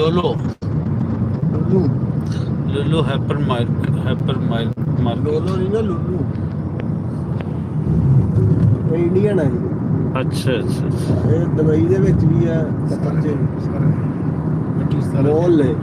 लोलो Lulu Lulu hyper market लोलो नहीं ना लुल्लू ਇਹ ਇੰਡੀਅਨ ਹੈ ਜੀ अच्छा अच्छा अच्छा ਇਹ ਦੁਬਈ ਦੇ ਵਿੱਚ ਵੀ ਹੈ ਤੇ ਬੱਚੇ ਮੋਲ ਨੇ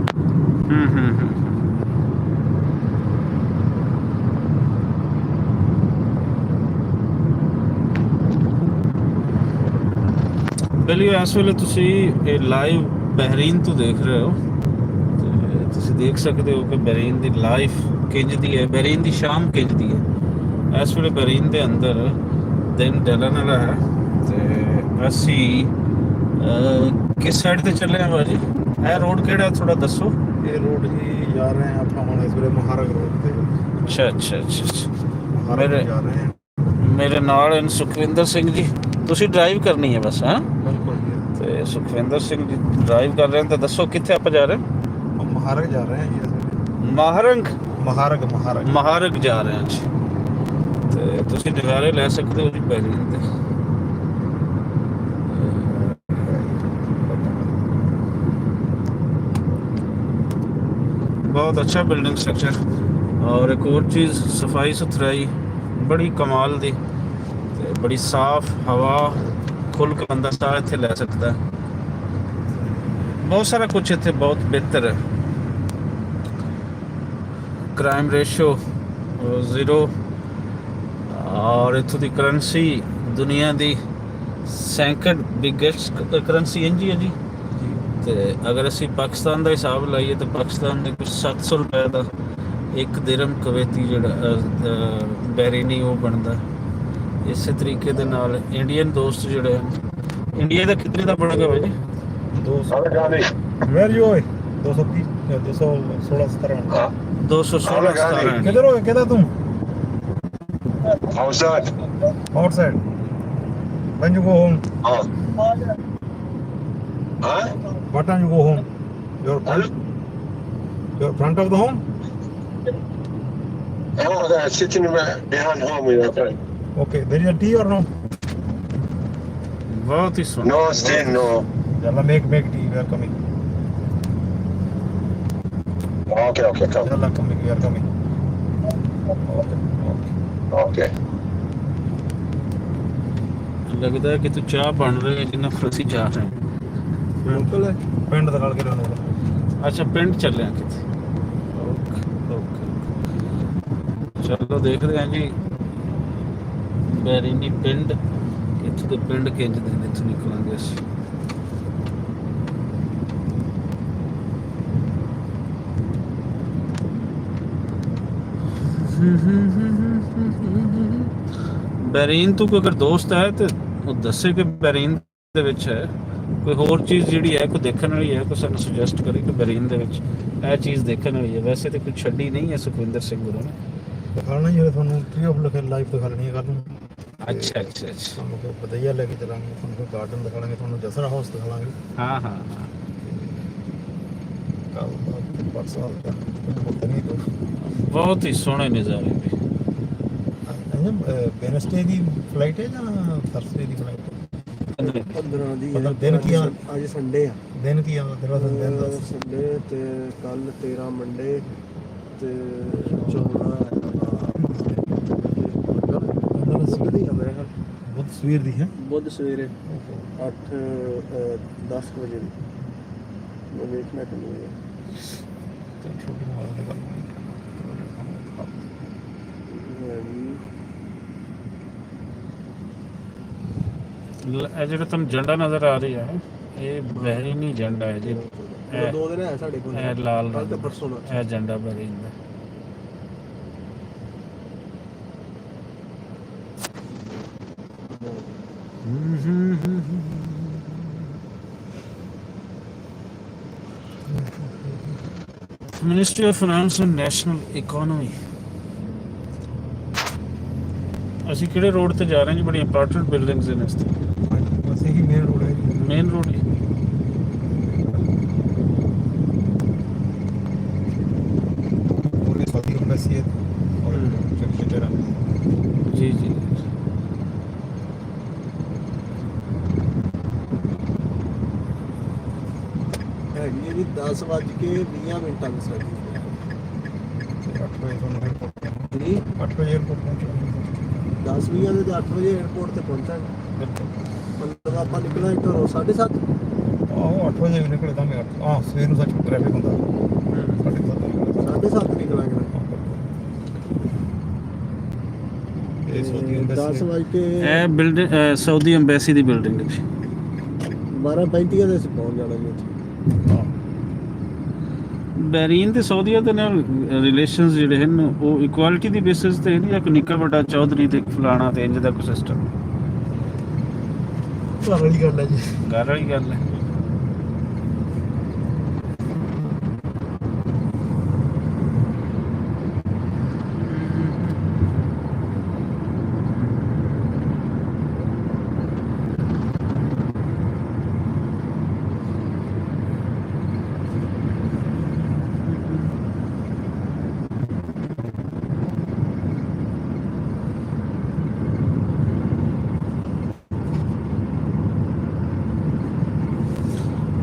ਬਿਲਕੁਲ ਇਸ ਵੇਲੇ ਤੁਸੀਂ ਇਹ ਲਾਈਵ ਬਹਿਰੀਨ ਤੋਂ ਦੇਖ ਰਹੇ ਹੋ ਤੇ ਤੁਸੀਂ ਦੇਖ ਸਕਦੇ ਹੋ ਕਿ ਬਹਿਰੀਨ ਦੀ ਲਾਈਫ ਕਿੰਜ ਦੀ ਹੈ ਬਹਿਰੀਨ ਦੀ ਸ਼ਾਮ ਕਿੰਜ ਦੀ ਹੈ ਇਸ ਵੇਲੇ ਬਹਿਰੀਨ ਦੇ ਅੰਦਰ ਦਿਨ ਢਲਣ ਵਾਲਾ ਹੈ ਤੇ ਅਸੀਂ ਕਿਸ ਸਾਈਡ ਤੇ ਚੱਲੇ ਹਾਂ ਬਾਜੀ ਇਹ ਰੋਡ ਕਿਹੜਾ ਥੋੜਾ ਦੱਸੋ ਇਹ ਰੋਡ ਜੀ ਜਾ ਰਹੇ ਹਾਂ ਆਪਾਂ ਹੁਣ ਇਸ ਵੇਲੇ ਮਹਾਰਗ ਰੋਡ ਤੇ ਅੱਛਾ ਅੱਛਾ ਅੱਛਾ ਮਹਾਰਗ ਜਾ ਰਹੇ ਹਾਂ ਮੇਰੇ ਨਾਲ ਹਨ ਸੁਖਵਿੰਦਰ ਸਿੰਘ ਜੀ ਤੁਸੀਂ ਡਰਾਈਵ ਕਰਨੀ ਹੈ ਬਸ ਹਾਂ ਬਿਲਕੁਲ ਜੀ ਤੇ ਸੁਖਵਿੰਦਰ ਸਿੰਘ ਜੀ ਡਰਾਈਵ ਕਰ ਰਹੇ ਹਨ ਤਾਂ ਦੱਸੋ ਕਿੱਥੇ ਆਪਾਂ ਜਾ ਰਹੇ ਹਾਂ ਮਹਾਰਗ ਜਾ ਰਹੇ ਹਾਂ ਜੀ ਮਹਾਰੰਗ ਮਹਾਰਗ ਜਾ ਰਹੇ ਹਾਂ ਜੀ ਤੇ ਤੁਸੀਂ ਨਜ਼ਾਰੇ ਲੈ ਸਕਦੇ ਹੋ ਜੀ ਬਹਿਰੀਨ ਦੇ बहुत अच्छा बिल्डिंग स्ट्रक्चर और एक और चीज़ सफाई सुथराई बड़ी कमाल दी ते बड़ी साफ हवा खुल के बंदा सारा इत्थे लै सकता है बहुत सारा कुछ इत्थे बहुत बेहतर है क्राइम रेशो ज़ीरो और इत्थों दी करंसी दुनिया दी सैकंड बिगेस्ट करंसी इंज है जी ਤੇ ਅਗਰ ਅਸੀਂ ਪਾਕਿਸਤਾਨ ਦਾ ਹਿਸਾਬ ਲਾਈਏ ਤਾਂ ਪਾਕਿਸਤਾਨ ਦੇ ਕੁਝ 700 ਰੁਪਏ ਦਾ ਇੱਕ ਦਿਰਮ ਕੁਵੈਤੀ ਜਿਹੜਾ ਬਹਿਰੀਨੀ ਉਹ ਬਣਦਾ ਇਸੇ ਤਰੀਕੇ ਦੇ ਨਾਲ ਇੰਡੀਅਨ ਦੋਸਤ ਜਿਹੜੇ ਇੰਡੀਆ ਦਾ ਕਿੰਨੇ ਦਾ ਬਣੇਗਾ ਭਾਈ 200 ਵੇਰ ਯੂ ਓਏ 230 216 17 216 17 ਕਿਧਰ ਹੋ ਕਿਹਦਾ ਤੂੰ outside outside when you go home huh what time you go home your front of the home oh they're sitting behind home with your friend okay there is a tea or no ਬਹੁਤ ਹੀ ਸੋਹਣਾ no still no yalla make tea we are coming okay come yalla coming we are coming okay ਲੱਗਦਾ ਹੈ ਕਿ ਤੂੰ ਚਾਹ ਬਣ ਰਹੀ ਹੈ ਜਿੰਨਾ ਫਿਰ ਅਸੀਂ ਜਾ ਰਹੇ ਹਾਂ ਬਿਲਕੁਲ ਪਿੰਡ ਦਿਖਾ ਕੇ ਲਿਆਉਣਾ ਅੱਛਾ ਪਿੰਡ ਚੱਲੇ ਆ ਕਿਤੇ ਓਕੇ ਚਲੋ ਦੇਖਦੇ ਹਾਂ ਜੀ ਬਹਿਰੀਨੀ ਪਿੰਡ ਇੱਥੋਂ ਦੇ ਪਿੰਡ ਕਿੰਜ ਦੇ ਨੇ ਇੱਥੋਂ ਨਿਕਲਾਂਗੇ ਅਸੀਂ ਬਹਿਰੀਨ ਤੋਂ ਕੋਈ ਅਗਰ ਦੋਸਤ ਹੈ ਤੇ ਉਹ ਦੱਸੇ ਕਿ ਬਹਿਰੀਨ ਦੇ ਵਿੱਚ ਹੈ ਕੋਈ ਹੋਰ ਚੀਜ਼ ਜਿਹੜੀ ਹੈ ਕੋਈ ਦੇਖਣ ਵਾਲੀ ਹੈ ਕੋਈ ਸਾਨੂੰ ਸੁਜੈਸਟ ਕਰੇ ਕਿ ਬਹਿਰੀਨ ਦੇ ਵਿੱਚ ਇਹ ਚੀਜ਼ ਦੇਖਣ ਵਾਲੀ ਹੈ ਵੈਸੇ ਤਾਂ ਕੋਈ ਛੱਡੀ ਨਹੀਂ ਹੈ ਸੁਖਵਿੰਦਰ ਸਿੰਘ ਗੁਰੂ ਨੇ ਦਿਖਾਣਾ ਜਿਹੜਾ ਤੁਹਾਨੂੰ ਟ੍ਰੀ ਆਫ ਲਾਈਫ ਦਿਖਾਣੀ ਹੈ ਕੱਲ ਨੂੰ ਅੱਛਾ ਤੁਹਾਨੂੰ ਕੋਈ ਬਦਈਆ ਲੈ ਕੇ ਚਲਾਂਗੇ ਤੁਹਾਨੂੰ ਕੋਈ ਗਾਰਡਨ ਦਿਖਾਵਾਂਗੇ ਤੁਹਾਨੂੰ ਜਸਰਾ ਹਾਊਸ ਦਿਖਾਵਾਂਗੇ ਹਾਂ ਕੱਲ ਪਰਸੋਂ ਪਤਾ ਨਹੀਂ ਤੋਂ ਬਹੁਤ ਹੀ ਸੋਹਣੇ ਨਜ਼ਾਰੇ ਨੇ ਵੈਨਸਡੇ ਦੀ ਫਲਾਈਟ ਹੈ ਜਾਂ ਥਰਸਡੇ ਦੀ ਫਲਾਈਟ 15 ਦੀ ਮਤਲਬ ਦਿਨ ਕੀ ਆ ਅੱਜ ਸੰਡੇ ਆ ਦਿਨ ਕੀ ਆ ਤੇਰਾ ਦਿਨ ਦੱਸ ਸੰਡੇ ਤੇ ਕੱਲ 13 ਮੰਡੇ ਤੇ 14 ਬੁੱਧ ਸਵੇਰ ਦੀ ਹੈ ਬੁੱਧ ਸਵੇਰੇ 8-10 ਵਜੇ ਮੈਂ ਵੇਖਣਾ ਕਿੰਨੀ ਹੈ ਛੋਟੀ ਮੋਬਾਈਲ ਦੀ ਗੱਲ ਇਹ ਜਿਹੜਾ ਤੁਹਾਨੂੰ ਝੰਡਾ ਨਜ਼ਰ ਆ ਰਿਹਾ ਹੈ ਇਹ ਬਹਿਰੀਨੀ ਝੰਡਾ ਹੈ ਜੀ ਦੋ ਦਿਨ ਹੈ ਸਾਡੇ ਕੋਲ ਇਹ ਲਾਲ ਕੱਲ ਤੇ ਪਰਸੋਂ ਦਾ ਇਹ ਝੰਡਾ Bahrain the Ministry of Finance and National Economy ਅਸੀਂ ਕਿਹੜੇ ਰੋਡ ਤੇ ਜਾ ਰਹੇ ਹਾਂ ਜੀ ਬੜੀ ਇੰਪੋਰਟੈਂਟ ਬਿਲਡਿੰਗਸ ਨੇ ਇਸ ਤੇ ਬਸ ਇਹੀ ਮੇਨ ਰੋਡ ਹੈ ਮੇਨ ਰੋਡ ਹੀ ਪੂਰੀ ਸਾਡੀ ਐਮਬੈਸੀ ਹੈ ਔਰ ਚੈਕਟਰ ਜੀ ਹੈਗੀ ਹੈ ਜੀ 10:20 ਤੱਕ ਸਾਡੀ 8 ਵਜੇ ਤੁਹਾਨੂੰ 에어ਪੋਰਟ ਤੇ ਜੀ 8 ਵਜੇ 에어ਪੋਰਟ ਪਹੁੰਚਾਂਗੇ 10:20 ਦੇ 8 ਵਜੇ 에어ਪੋਰਟ ਤੇ ਪਹੁੰਚਾਂਗੇ ਮਤਲਬ ਆਪਾਂ ਨਿਕਲਾਂਗੇ ਘਰੋਂ 7:30 ਆਹੋ 8 ਵਜੇ ਵੀ ਨਿਕਲੇ ਤਾਂ ਮੈਂ ਸਵੇਰ ਨੂੰ ਸੱਚ ਟ੍ਰੈਫਿਕ ਹੁੰਦਾ 7:30 ਨਿਕਲਾਂਗੇ ਇਹ ਸੋਦੀ ਹੁੰਦਾ 10:00 ਇਹ ਬਿਲਡਿੰਗ ਸਾਊਦੀ ਐਮਬੈਸੀ ਦੀ ਬਿਲਡਿੰਗ ਹੈ 12:35 ਦੇ ਅਸੀਂ ਪਹੁੰਚ ਜਾਣਾ ਜੀ ਉੱਥੇ ਬਹਿਰੀਨ ਤੇ ਸਾਊਦੀਆ ਦੇ ਨਾਲ ਰਿਲੇਸ਼ਨਸ ਜਿਹੜੇ ਹਨ ਉਹ ਇਕੁਐਲਿਟੀ ਦੀ ਬੇਸਿਸ ਤੇ ਨਹੀਂ, ਇੱਕ ਨਿੱਕਾ ਵੱਡਾ ਚੌਧਰੀ ਤੇ ਫਲਾਣਾ ਤੇ ਇੰਜ ਦਾ ਕੋਈ ਸਿਸਟਮ ਘਰ ਵਾਲੀ ਗੱਲ ਹੈ ਜੀ ਗੱਲ ਵਾਲੀ ਗੱਲ ਹੈ।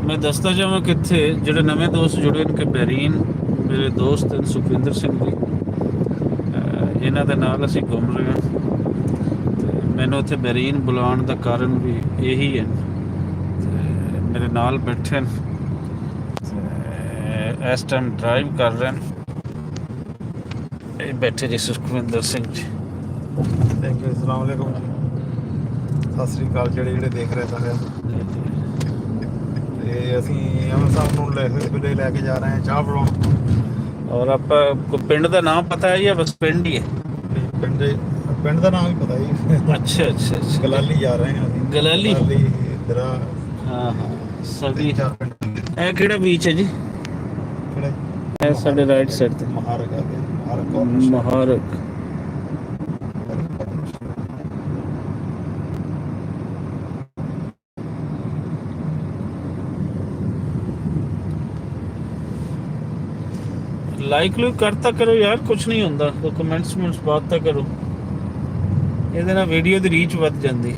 ਮੈਂ ਦੱਸਦਾ ਜਾਵਾਂ ਕਿੱਥੇ ਜਿਹੜੇ ਨਵੇਂ ਦੋਸਤ ਜੁੜੇ ਨੇ ਕਿ ਬਹਿਰੀਨ ਮੇਰੇ ਦੋਸਤ ਹਨ ਸੁਖਵਿੰਦਰ ਸਿੰਘ ਜੀ, ਇਹਨਾਂ ਦੇ ਨਾਲ ਅਸੀਂ ਘੁੰਮ ਰਹੇ ਹਾਂ ਤੇ ਮੈਨੂੰ ਉੱਥੇ ਬਹਿਰੀਨ ਬੁਲਾਉਣ ਦਾ ਕਾਰਨ ਵੀ ਇਹੀ ਹੈ। ਤੇ ਮੇਰੇ ਨਾਲ ਬੈਠੇ ਨੇ ਤੇ ਇਸ ਟਾਈਮ ਡਰਾਈਵ ਕਰ ਰਹੇ ਨੇ, ਇਹ ਬੈਠੇ ਜੀ ਸੁਖਵਿੰਦਰ ਸਿੰਘ ਜੀ। ਥੈਂਕ ਯੂ ਅਸਲਾਮ ਵਾਲੇਕੁਮ ਜੀ ਸਤਿ ਸ੍ਰੀ ਅਕਾਲ ਜਿਹੜੇ ਦੇਖ ਰਹੇ ਸਾਰਿਆਂ ਨੂੰ। ਤੇ ਅਸੀਂ ਅੰਮ੍ਰਿਤਸਰ ਨੂੰ ਲੈ ਕੇ ਜਾ ਰਹੇ ਹਾਂ ਚਾਹ ਬਣਾਉਣ। ਔਰ ਆਪਾਂ ਪਿੰਡ ਦਾ ਨਾਮ ਪਤਾ ਹੈ ਜਾਂ ਬਸ ਪਿੰਡ ਹੀ ਹੈ? ਪਿੰਡ ਦਾ ਨਾਮ ਵੀ ਪਤਾ ਜੀ ਅੱਛਾ ਅੱਛਾ ਅੱਛਾ, ਗਲਾਲੀ ਜਾ ਰਹੇ ਹਾਂ ਅਸੀਂ ਗਲਾਲੀ ਦਰਾ ਹਾਂ ਹਾਂ ਸਭੀ। 4 ਪਿੰਡ ਇਹ ਕਿਹੜਾ ਬੀਚ ਹੈ ਜੀ? ਕਿਹੜਾ ਇਹ ਸਾਡੇ ਰਾਈਟ ਸਾਈਡ ਤੇ ਮਹਾਰਕ ਆ ਗਿਆ ਮਹਾਰਕ। ਲਾਈਕ ਲੂਕ ਕਰਤਾ ਕਰੋ ਯਾਰ, ਕੁਛ ਨਹੀਂ ਹੁੰਦਾ, ਕਮੈਂਟਸ ਵਿੱਚ ਬਾਤ ਤਾਂ ਕਰੋ, ਇਹਦੇ ਨਾਲ ਵੀਡੀਓ ਦੀ ਰੀਚ ਵੱਧ ਜਾਂਦੀ।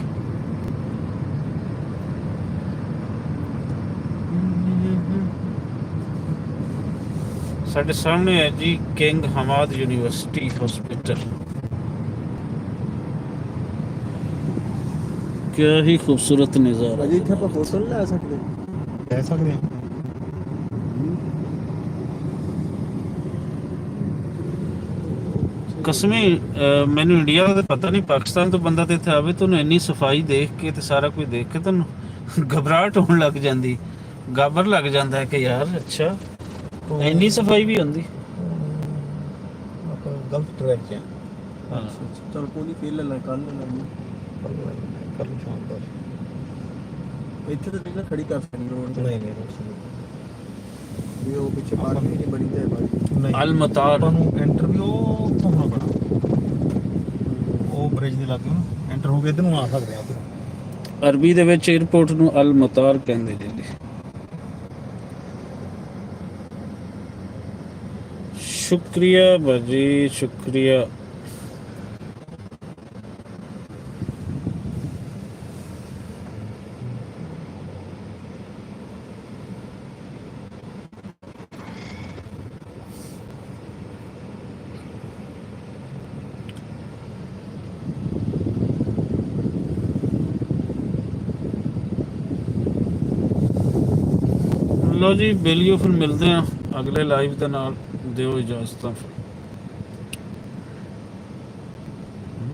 ਸਾਡੇ ਸਾਹਮਣੇ ਹੈ ਜੀ ਕਿੰਗ ਹਮਾਦ ਯੂਨੀਵਰਸਿਟੀ ਹਸਪੀਟਲ। ਕਿਆ ਹੀ ਖੂਬਸੂਰਤ ਨਜ਼ਾਰਾ। ਅਜੇ ਇੱਥੇ ਆਪਾਂ ਫੋਟੋ ਨਹੀਂ ਲੈ ਸਕਦੇ? ਕਹਿ ਸਕਦੇ ਹਾਂ ਕਸਮੇ ਮੈਨੂੰ ਇੰਡੀਆ ਦਾ ਪਤਾ ਨਹੀਂ, ਪਾਕਿਸਤਾਨ ਤੋਂ ਬੰਦਾ ਤੇ ਇੱਥੇ ਆਵੇ ਤੁਹਾਨੂੰ ਇੰਨੀ ਸਫਾਈ ਦੇਖ ਕੇ ਤੇ ਸਾਰਾ ਕੁਝ ਦੇਖ ਕੇ ਤੁਹਾਨੂੰ ਘਬਰਾਹਟ ਹੋਣ ਲੱਗ ਜਾਂਦੀ, ਗਾਬਰ ਲੱਗ ਜਾਂਦਾ ਹੈ ਕਿ ਯਾਰ ਅੱਛਾ ਇੰਨੀ ਸਫਾਈ ਵੀ ਹੁੰਦੀ। ਆਪਾਂ ਗਲਤ ਟਰੈਕ 'ਚ ਹਾਂ ਚਲ ਕੋਈ ਨਹੀਂ, ਫੇਰ ਲੈ ਲੈ ਕੱਲ ਲੈ ਲੈ ਕੱਲ ਸ਼ਾਮ ਤੱਕ ਇੱਥੇ ਤਾਂ ਨਹੀਂ ਖੜੀ ਕਰ ਸਕਦੀ ਰੋਡ ਨਹੀਂ ਵੀ ਉਹ ਪਿੱਛੇ ਪਾਰਕਿੰਗ ਨਹੀਂ ਬਣੀ ਤੇ ਬਾਈ ਨਹੀਂ ਅਲ ਮਤਾਰ। ਆਪਾਂ ਨੂੰ ਇੰਟਰਵਿਊ ਉੱਥੋਂ ਹੋਣਾ ਪੈਣਾ, ਉਹ ਬ੍ਰਿਜ ਦੇ ਲਾਗੇ ਨਾ ਐਂਟਰ ਹੋ ਕੇ ਇੱਧਰ ਨੂੰ ਆ ਸਕਦੇ ਆ ਉੱਧਰ। ਅਰਬੀ ਦੇ ਵਿੱਚ 에ਅਰਪੋਰਟ ਨੂੰ ਅਲ ਮਤਾਰ ਕਹਿੰਦੇ ਜੀ। ਸ਼ੁਕਰੀਆ ਭਾਜੀ ਸ਼ੁਕਰੀਆ। ਲੋ ਜੀ ਬੇਲੀਓ ਫਿਰ ਮਿਲਦੇ ਆ ਅਗਲੇ ਲਾਈਵ ਦੇ ਨਾਲ, ਦਿਓ ਇਜਾਜ਼ਤ।